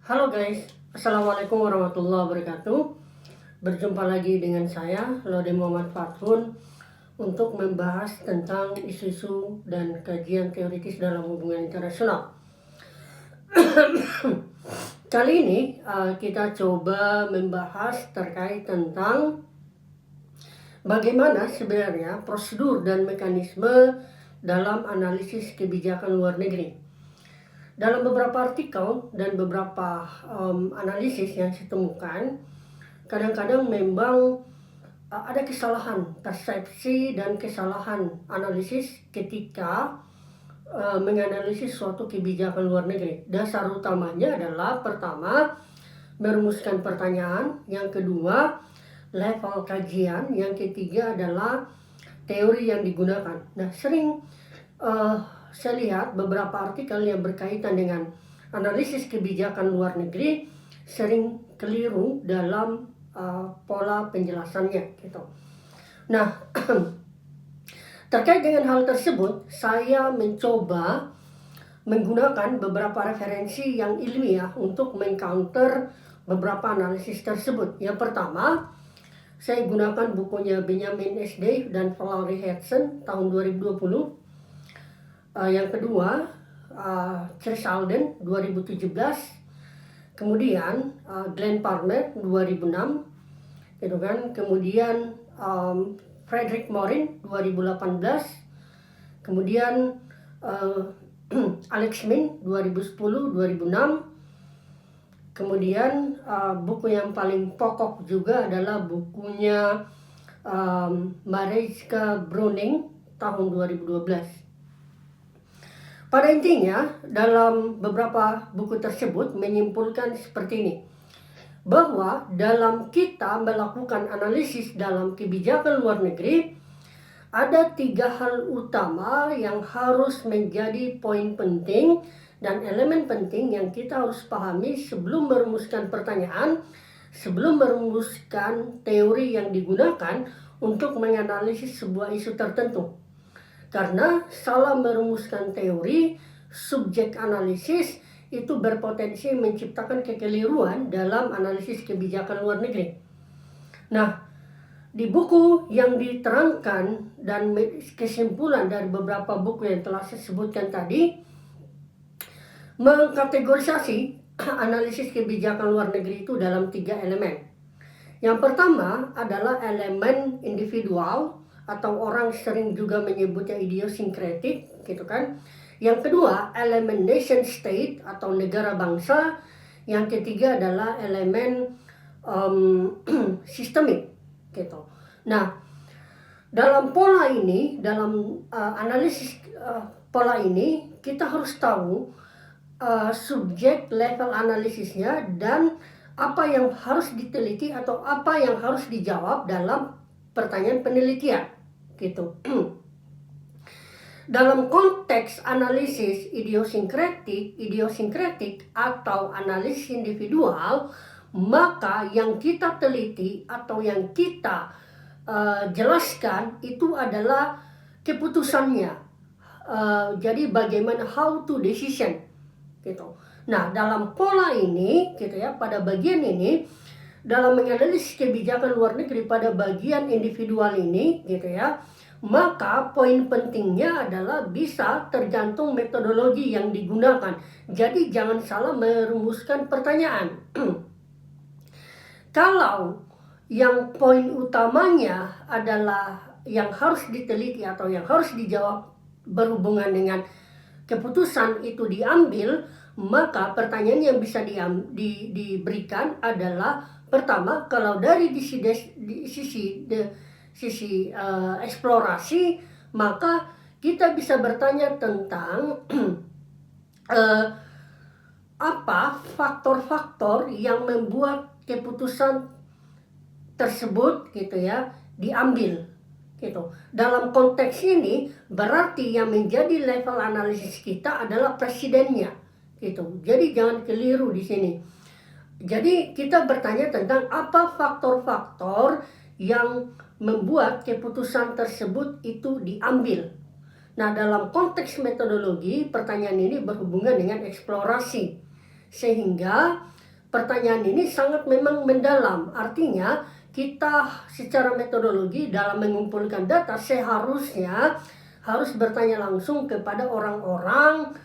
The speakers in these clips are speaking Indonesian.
Halo guys, Assalamualaikum warahmatullahi wabarakatuh. Berjumpa lagi dengan saya, Laude Muhammad Fathun, untuk membahas tentang isu-isu dan kajian teoritis dalam hubungan internasional. Kali ini kita coba membahas terkait tentang bagaimana sebenarnya prosedur dan mekanisme dalam analisis kebijakan luar negeri. Dalam beberapa artikel dan beberapa analisis yang saya temukan, kadang-kadang memang ada kesalahan persepsi dan kesalahan analisis ketika menganalisis suatu kebijakan luar negeri. Dasar utamanya adalah pertama, merumuskan pertanyaan, yang kedua, level kajian, yang ketiga adalah teori yang digunakan. Nah, sering saya lihat beberapa artikel yang berkaitan dengan analisis kebijakan luar negeri sering keliru dalam pola penjelasannya gitu. Nah, terkait dengan hal tersebut, saya mencoba menggunakan beberapa referensi yang ilmiah untuk mengcounter beberapa analisis tersebut. Yang pertama, saya gunakan bukunya Benjamin S. Day dan Valerie Hudson tahun 2020. Yang kedua, Chris Alden 2017, kemudian Glenn Palmer 2006, gitu kan. Kemudian Frederick Morin 2018, kemudian Alex Min 2010-2006. Kemudian buku yang paling pokok juga adalah bukunya Mariska Bruning tahun 2012. Pada intinya, dalam beberapa buku tersebut menyimpulkan seperti ini, bahwa dalam kita melakukan analisis dalam kebijakan luar negeri, ada 3 hal utama yang harus menjadi poin penting dan elemen penting yang kita harus pahami sebelum merumuskan pertanyaan, sebelum merumuskan teori yang digunakan untuk menganalisis sebuah isu tertentu. Karena salah merumuskan teori, subjek analisis itu berpotensi menciptakan kekeliruan dalam analisis kebijakan luar negeri. Nah, di buku yang diterangkan dan kesimpulan dari beberapa buku yang telah saya sebutkan tadi, mengkategorisasi analisis kebijakan luar negeri itu dalam 3 elemen. Yang pertama adalah elemen individual, atau orang sering juga menyebutnya idiosinkretik, gitu kan. Yang kedua, elemen nation state atau negara bangsa. Yang ketiga adalah elemen sistemik, gitu. Nah, dalam pola ini, dalam analisis pola ini, kita harus tahu subjek level analisisnya dan apa yang harus diteliti atau apa yang harus dijawab dalam pertanyaan penelitian, gitu. Dalam konteks analisis idiosinkretik atau analisis individual, maka yang kita teliti atau yang kita jelaskan itu adalah keputusannya. Jadi bagaimana how to decision, gitu. Nah, dalam pola ini, gitu ya, pada bagian ini, dalam menganalisis kebijakan luar negeri pada bagian individual ini, gitu ya, maka poin pentingnya adalah bisa tergantung metodologi yang digunakan. Jadi jangan salah merumuskan pertanyaan. Kalau yang poin utamanya adalah yang harus diteliti atau yang harus dijawab berhubungan dengan keputusan itu diambil, maka pertanyaan yang bisa diberikan adalah, pertama, kalau dari sisi eksplorasi, maka kita bisa bertanya tentang apa faktor-faktor yang membuat keputusan tersebut, gitu ya, diambil, gitu. Dalam konteks ini berarti yang menjadi level analisis kita adalah presidennya, gitu. Jadi jangan keliru di sini. Jadi kita bertanya tentang apa faktor-faktor yang membuat keputusan tersebut itu diambil. Nah, dalam konteks metodologi, pertanyaan ini berhubungan dengan eksplorasi. Sehingga pertanyaan ini sangat memang mendalam. Artinya kita secara metodologi dalam mengumpulkan data seharusnya harus bertanya langsung kepada orang-orang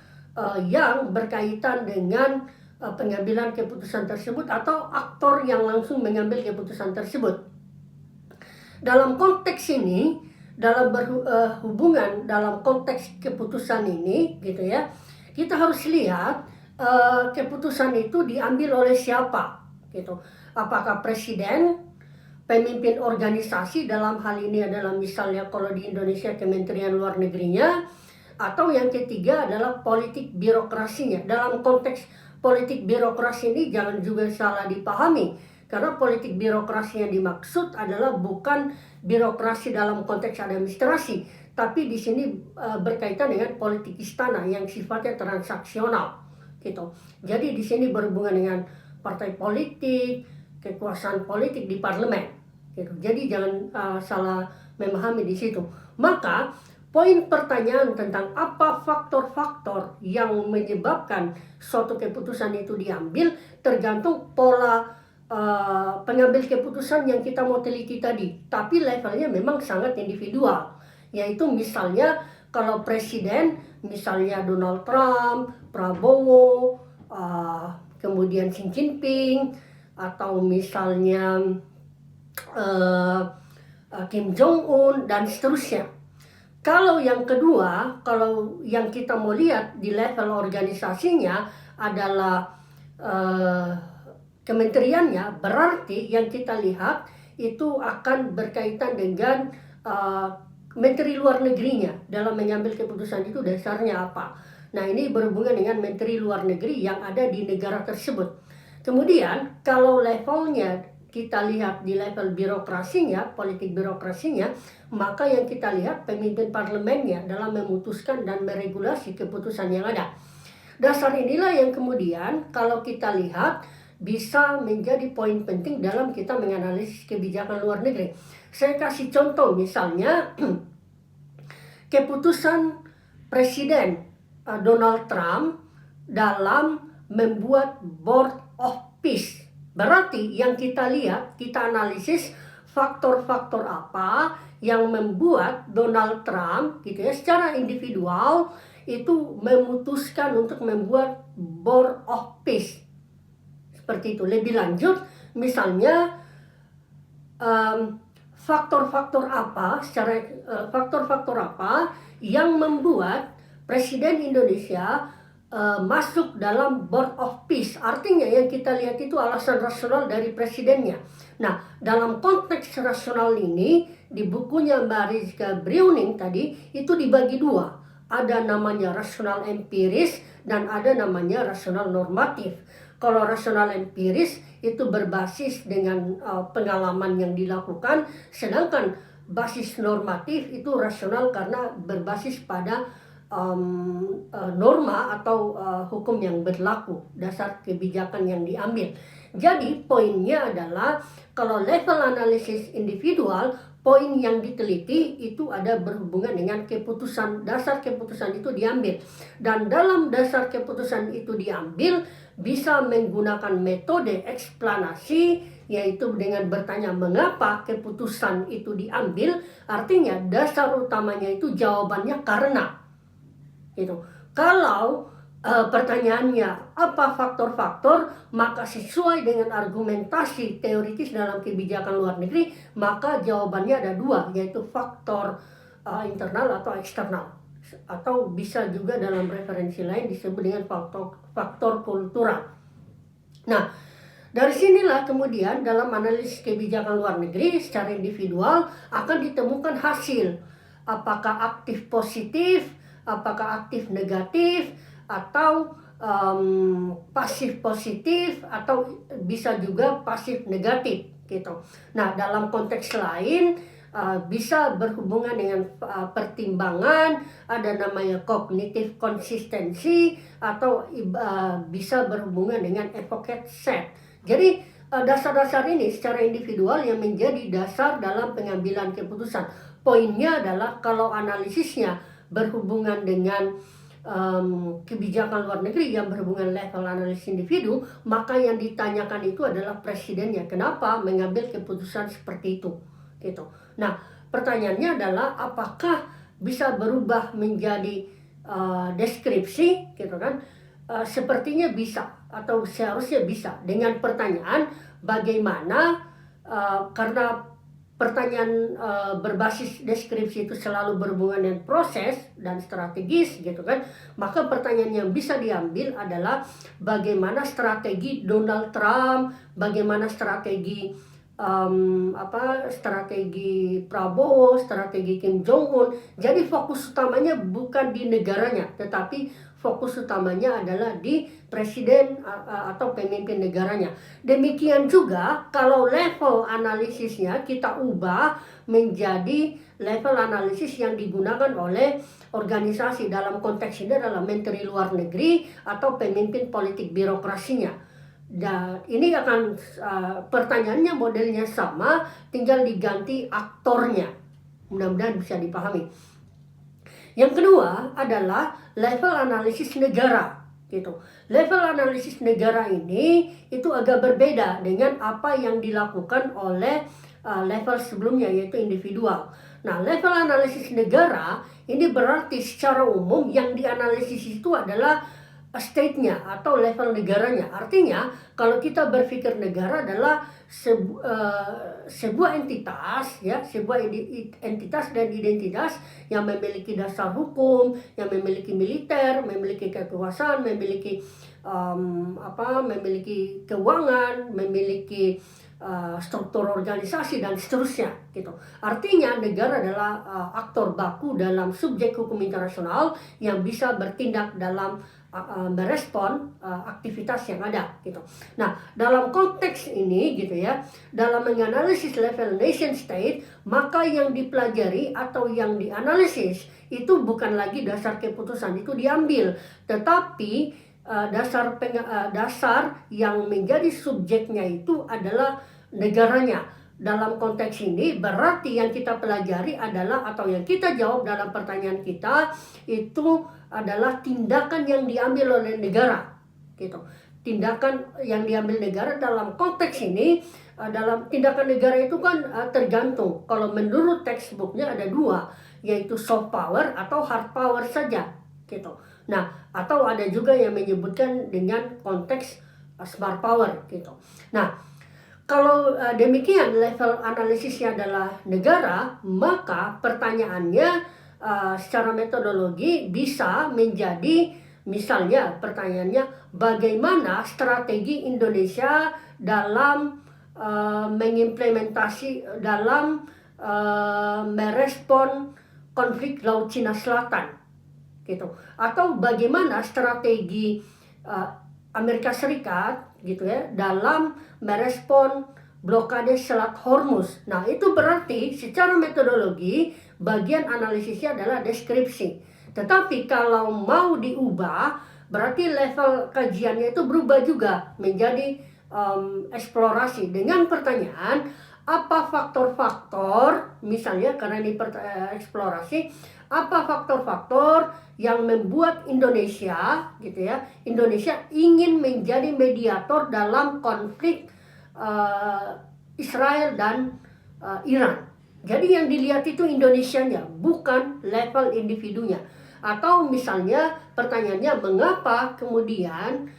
yang berkaitan dengan pengambilan keputusan tersebut atau aktor yang langsung mengambil keputusan tersebut. Dalam konteks ini, dalam berhubungan dalam konteks keputusan ini, gitu ya, kita harus lihat keputusan itu diambil oleh siapa, gitu. Apakah presiden, pemimpin organisasi, dalam hal ini adalah misalnya kalau di Indonesia Kementerian Luar Negerinya, atau yang ketiga adalah politik birokrasinya. Dalam konteks politik birokrasi ini jangan juga salah dipahami, karena politik birokrasi yang dimaksud adalah bukan birokrasi dalam konteks administrasi, tapi di sini berkaitan dengan politik istana yang sifatnya transaksional, gitu. Jadi di sini berhubungan dengan partai politik, kekuasaan politik di parlemen, gitu. Jadi jangan salah memahami di situ. Maka poin pertanyaan tentang apa faktor-faktor yang menyebabkan suatu keputusan itu diambil tergantung pola pengambil keputusan yang kita mau teliti tadi. Tapi levelnya memang sangat individual. Yaitu misalnya kalau presiden, misalnya Donald Trump, Prabowo, kemudian Xi Jinping, atau misalnya Kim Jong-un, dan seterusnya. Kalau yang kedua, kalau yang kita mau lihat di level organisasinya adalah kementeriannya, berarti yang kita lihat itu akan berkaitan dengan menteri luar negerinya dalam mengambil keputusan itu dasarnya apa. Nah, ini berhubungan dengan menteri luar negeri yang ada di negara tersebut. Kemudian kalau levelnya kita lihat di level birokrasinya, politik birokrasinya, maka yang kita lihat pemimpin parlemennya dalam memutuskan dan meregulasi keputusan yang ada. Dasar inilah yang kemudian kalau kita lihat bisa menjadi poin penting dalam kita menganalisis kebijakan luar negeri. Saya kasih contoh misalnya keputusan Presiden Donald Trump dalam membuat Board of Peace. Berarti yang kita lihat, kita analisis faktor-faktor apa yang membuat Donald Trump gitu ya secara individual itu memutuskan untuk membuat Board of Peace. Seperti itu. Lebih lanjut, misalnya faktor-faktor apa yang membuat Presiden Indonesia masuk dalam Board of Peace. Artinya yang kita lihat itu alasan rasional dari presidennya. Nah, dalam konteks rasional ini di bukunya Mariska Browning tadi itu dibagi dua. Ada namanya rasional empiris dan ada namanya rasional normatif. Kalau rasional empiris itu berbasis dengan pengalaman yang dilakukan, sedangkan basis normatif itu rasional karena berbasis pada norma atau hukum yang berlaku, dasar kebijakan yang diambil. Jadi poinnya adalah kalau level analisis individual, poin yang diteliti itu ada berhubungan dengan keputusan, dasar keputusan itu diambil. Dan dalam dasar keputusan itu diambil bisa menggunakan metode eksplanasi, yaitu dengan bertanya mengapa keputusan itu diambil. Artinya dasar utamanya itu jawabannya karena. Gitu. Kalau pertanyaannya apa faktor-faktor, maka sesuai dengan argumentasi teoritis dalam kebijakan luar negeri, maka jawabannya ada dua, yaitu faktor internal atau eksternal, atau bisa juga dalam referensi lain disebut dengan faktor kultural. Nah, dari sinilah kemudian dalam analisis kebijakan luar negeri secara individual akan ditemukan hasil, apakah aktif positif, apakah aktif negatif, atau pasif positif, atau bisa juga pasif negatif gitu. Nah, dalam konteks lain bisa berhubungan dengan pertimbangan, ada namanya kognitif konsistensi, atau bisa berhubungan dengan advocate set. Jadi dasar-dasar ini secara individual yang menjadi dasar dalam pengambilan keputusan. Poinnya adalah kalau analisisnya berhubungan dengan kebijakan luar negeri yang berhubungan level analisis individu, maka yang ditanyakan itu adalah presidennya. Kenapa mengambil keputusan seperti itu? Gitu. Nah, pertanyaannya adalah apakah bisa berubah menjadi deskripsi, gitu kan? Sepertinya bisa atau seharusnya bisa dengan pertanyaan bagaimana, karena pertanyaan berbasis deskripsi itu selalu berhubungan dengan proses dan strategis, gitu kan, maka pertanyaan yang bisa diambil adalah bagaimana strategi Donald Trump, bagaimana strategi strategi Prabowo, strategi Kim Jong Un. Jadi fokus utamanya bukan di negaranya, tetapi fokus utamanya adalah di presiden atau pemimpin negaranya. Demikian juga kalau level analisisnya kita ubah menjadi level analisis yang digunakan oleh organisasi, dalam konteks ini adalah menteri luar negeri atau pemimpin politik birokrasinya. Dan ini akan pertanyaannya modelnya sama, tinggal diganti aktornya. Mudah-mudahan bisa dipahami. Yang kedua adalah level analisis negara, gitu. Level analisis negara ini itu agak berbeda dengan apa yang dilakukan oleh level sebelumnya, yaitu individual. Nah, level analisis negara ini berarti secara umum yang dianalisis itu adalah state-nya atau level negaranya. Artinya kalau kita berpikir negara adalah sebuah entitas, ya, sebuah entitas dan identitas yang memiliki dasar hukum, yang memiliki militer, memiliki kekuasaan, memiliki memiliki keuangan, memiliki struktur organisasi dan seterusnya, gitu. Artinya negara adalah aktor baku dalam subjek hukum internasional yang bisa bertindak dalam merespon aktivitas yang ada, gitu. Nah, dalam konteks ini, gitu ya, dalam menganalisis level nation state, maka yang dipelajari atau yang dianalisis itu bukan lagi dasar keputusan itu diambil, tetapi dasar yang menjadi subjeknya itu adalah negaranya. Dalam konteks ini berarti yang kita pelajari adalah, atau yang kita jawab dalam pertanyaan kita itu adalah tindakan yang diambil oleh negara, gitu. Tindakan yang diambil negara dalam konteks ini, dalam tindakan negara itu kan tergantung. Kalau menurut textbooknya ada dua, yaitu soft power atau hard power saja, gitu. Nah, atau ada juga yang menyebutkan dengan konteks smart power, gitu. Nah, kalau demikian level analisisnya adalah negara, maka pertanyaannya secara metodologi bisa menjadi, misalnya pertanyaannya bagaimana strategi Indonesia dalam mengimplementasi, dalam merespon konflik Laut Cina Selatan, gitu. Atau bagaimana strategi Amerika Serikat, gitu ya, dalam merespon blokade Selat Hormuz. Nah, itu berarti secara metodologi bagian analisisnya adalah deskripsi. Tetapi kalau mau diubah, berarti level kajiannya itu berubah juga menjadi eksplorasi dengan pertanyaan apa faktor-faktor, misalnya karena ini eksplorasi, apa faktor-faktor yang membuat Indonesia, gitu ya, Indonesia ingin menjadi mediator dalam konflik Israel dan Iran. Jadi yang dilihat itu Indonesianya, bukan level individunya. Atau misalnya pertanyaannya mengapa kemudian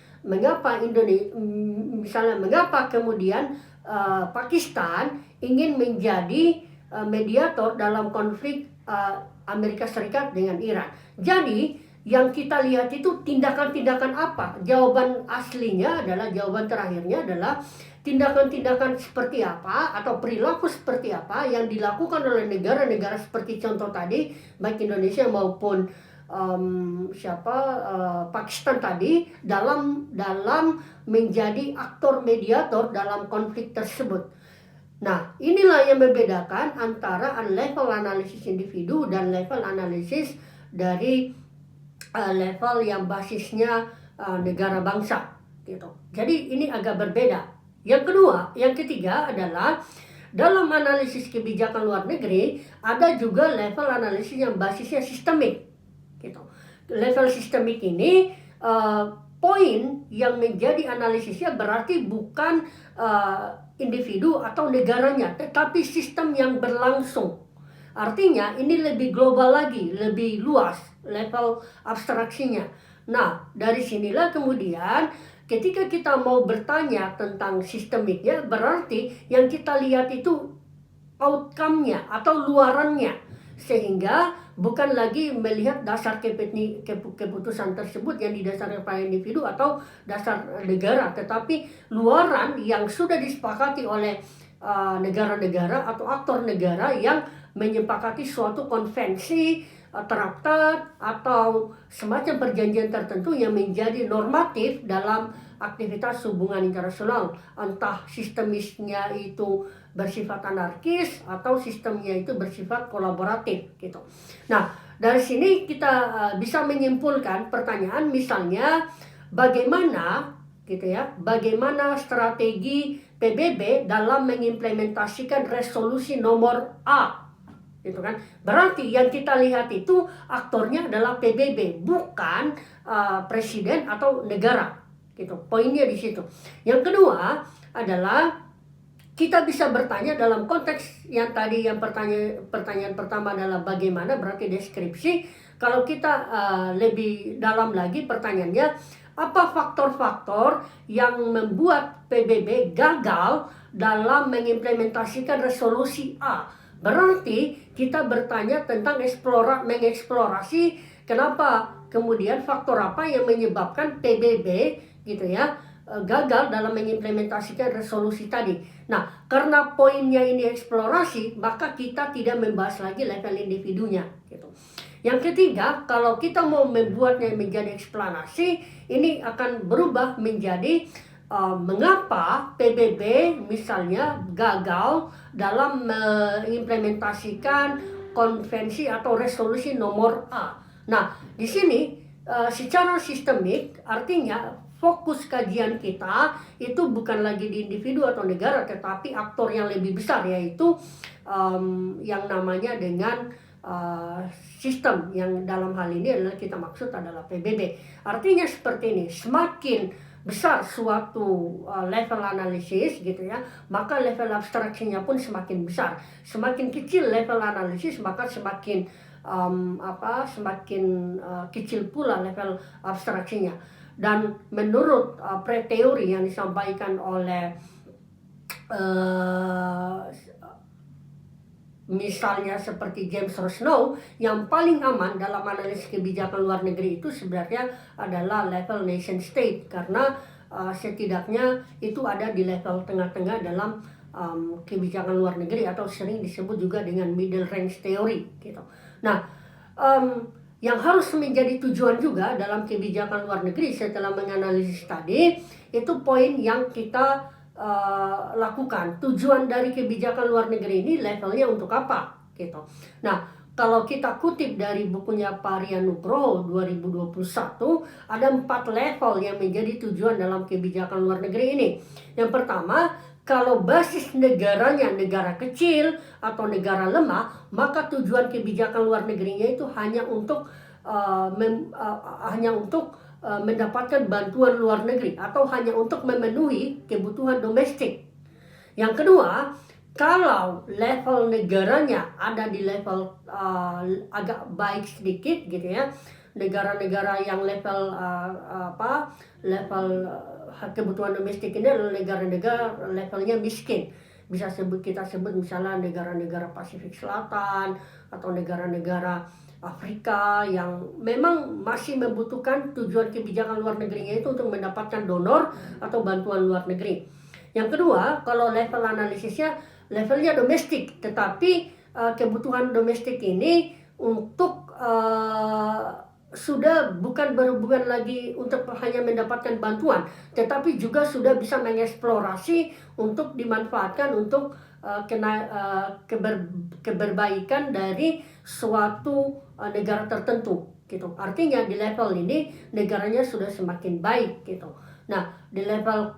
Pakistan ingin menjadi mediator dalam konflik Amerika Serikat dengan Iran. Jadi yang kita lihat itu tindakan-tindakan apa? Jawaban aslinya adalah, jawaban terakhirnya adalah tindakan-tindakan seperti apa atau perilaku seperti apa yang dilakukan oleh negara-negara seperti contoh tadi, baik Indonesia maupun Pakistan tadi, dalam menjadi aktor mediator dalam konflik tersebut. Nah, inilah yang membedakan antara level analisis individu dan level analisis dari level yang basisnya negara bangsa, gitu. Jadi ini agak berbeda. Yang ketiga adalah dalam analisis kebijakan luar negeri ada juga level analisis yang basisnya sistemik, gitu. level sistemik ini poin yang menjadi analisisnya berarti bukan individu atau negaranya, tetapi sistem yang berlangsung. Artinya ini lebih global lagi, lebih luas level abstraksinya. Nah, dari sinilah kemudian ketika kita mau bertanya tentang sistemiknya, berarti yang kita lihat itu outcome-nya atau luarannya, sehingga bukan lagi melihat dasar keputusan tersebut yang didasarkan pada individu atau dasar negara, tetapi luaran yang sudah disepakati oleh negara-negara atau aktor negara yang menyepakati suatu konvensi, traktat atau semacam perjanjian tertentu yang menjadi normatif dalam aktivitas hubungan internasional, entah sistemisnya itu bersifat anarkis atau sistemnya itu bersifat kolaboratif gitu. Nah, dari sini kita bisa menyimpulkan pertanyaan misalnya bagaimana gitu ya, bagaimana strategi PBB dalam mengimplementasikan resolusi nomor A gitu kan. Berarti yang kita lihat itu aktornya adalah PBB, bukan presiden atau negara gitu. Poinnya di situ. Yang kedua adalah kita bisa bertanya dalam konteks yang tadi, yang pertanyaan pertama adalah bagaimana, berarti deskripsi. Kalau kita lebih dalam lagi pertanyaannya, apa faktor-faktor yang membuat PBB gagal dalam mengimplementasikan resolusi A? Berarti kita bertanya tentang mengeksplorasi kenapa kemudian faktor apa yang menyebabkan PBB gitu ya gagal dalam mengimplementasikan resolusi tadi. Nah, karena poinnya ini eksplorasi, maka kita tidak membahas lagi level individunya gitu. Yang ketiga, kalau kita mau membuatnya menjadi eksplanasi, ini akan berubah menjadi mengapa PBB misalnya gagal dalam mengimplementasikan konvensi atau resolusi nomor A. Nah, di sini secara sistemik artinya fokus kajian kita itu bukan lagi di individu atau negara, tetapi aktor yang lebih besar, yaitu yang namanya dengan sistem, yang dalam hal ini adalah kita maksud adalah PBB. Artinya seperti ini, semakin besar suatu level analisis gitu ya, maka level abstraksinya pun semakin besar. Semakin kecil level analisis, maka semakin kecil pula level abstraksinya. Dan menurut preteori yang disampaikan oleh misalnya seperti James Rossnow, yang paling aman dalam analisis kebijakan luar negeri itu sebenarnya adalah level nation state, karena setidaknya itu ada di level tengah-tengah dalam kebijakan luar negeri, atau sering disebut juga dengan middle range theory gitu. Nah, yang harus menjadi tujuan juga dalam kebijakan luar negeri setelah menganalisis tadi, itu poin yang kita lakukan. Tujuan dari kebijakan luar negeri ini levelnya untuk apa gitu. Nah, kalau kita kutip dari bukunya Pak Rian Nugroho 2021, ada 4 level yang menjadi tujuan dalam kebijakan luar negeri ini. Yang pertama, kalau basis negaranya negara kecil atau negara lemah, maka tujuan kebijakan luar negerinya itu hanya untuk mendapatkan bantuan luar negeri atau hanya untuk memenuhi kebutuhan domestik. Yang kedua, kalau level negaranya ada di level agak baik sedikit gitu ya, negara-negara yang level kebutuhan domestik ini adalah negara-negara levelnya miskin. Bisa kita sebut misalnya negara-negara Pasifik Selatan atau negara-negara Afrika yang memang masih membutuhkan tujuan kebijakan luar negerinya itu untuk mendapatkan donor atau bantuan luar negeri. Yang kedua, kalau level analisisnya levelnya domestik, tetapi kebutuhan domestik ini untuk sudah bukan berhubungan lagi untuk hanya mendapatkan bantuan, tetapi juga sudah bisa mengeksplorasi untuk dimanfaatkan untuk keberbaikan dari suatu negara tertentu gitu. Artinya di level ini negaranya sudah semakin baik gitu. Nah, di level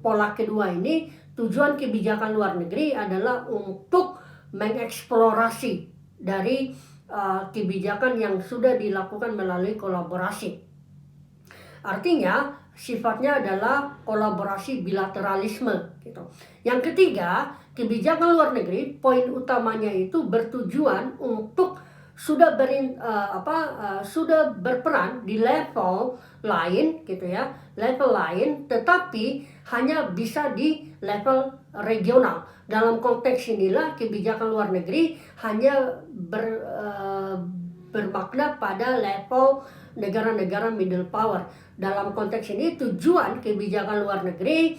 pola kedua ini, tujuan kebijakan luar negeri adalah untuk mengeksplorasi dari kebijakan yang sudah dilakukan melalui kolaborasi. Artinya sifatnya adalah kolaborasi bilateralisme gitu. Yang ketiga, kebijakan luar negeri poin utamanya itu bertujuan untuk sudah berperan di level lain gitu ya, level lain, tetapi hanya bisa di level regional. Dalam konteks inilah kebijakan luar negeri hanya bermakna pada level negara-negara middle power. Dalam konteks ini tujuan kebijakan luar negeri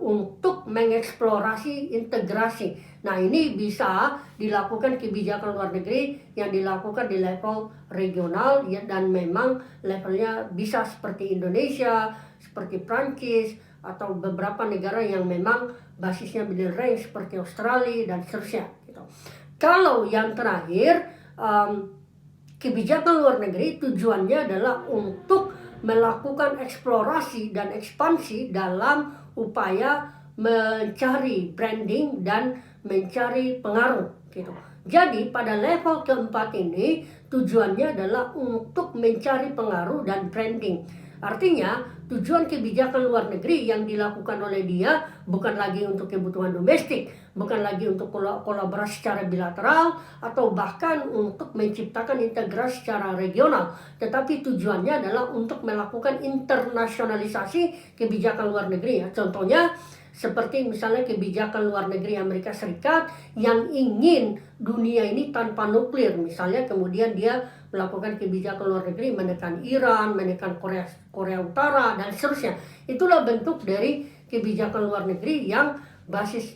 untuk mengeksplorasi integrasi. Nah, ini bisa dilakukan kebijakan luar negeri yang dilakukan di level regional ya, dan memang levelnya bisa seperti Indonesia, seperti Prancis, atau beberapa negara yang memang basisnya middle range seperti Australia dan seterusnya gitu. Kalau yang terakhir, kebijakan luar negeri tujuannya adalah untuk melakukan eksplorasi dan ekspansi dalam upaya mencari branding dan mencari pengaruh gitu. Jadi pada level keempat ini tujuannya adalah untuk mencari pengaruh dan branding. Artinya tujuan kebijakan luar negeri yang dilakukan oleh dia bukan lagi untuk kebutuhan domestik, bukan lagi untuk kolaborasi secara bilateral, atau bahkan untuk menciptakan integrasi secara regional, tetapi tujuannya adalah untuk melakukan internasionalisasi kebijakan luar negeri ya. Contohnya seperti misalnya kebijakan luar negeri Amerika Serikat yang ingin dunia ini tanpa nuklir, misalnya kemudian dia melakukan kebijakan luar negeri menekan Iran, menekan Korea Utara, dan seterusnya. Itulah bentuk dari kebijakan luar negeri yang basis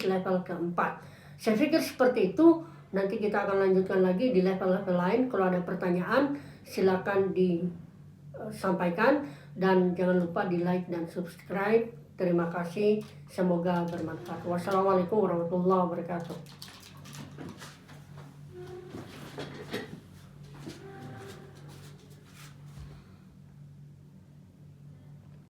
level keempat. Saya pikir seperti itu. Nanti kita akan lanjutkan lagi di level-level lain. Kalau ada pertanyaan silakan disampaikan, dan jangan lupa di like dan subscribe. Terima kasih, semoga bermanfaat. Wassalamualaikum warahmatullahi wabarakatuh.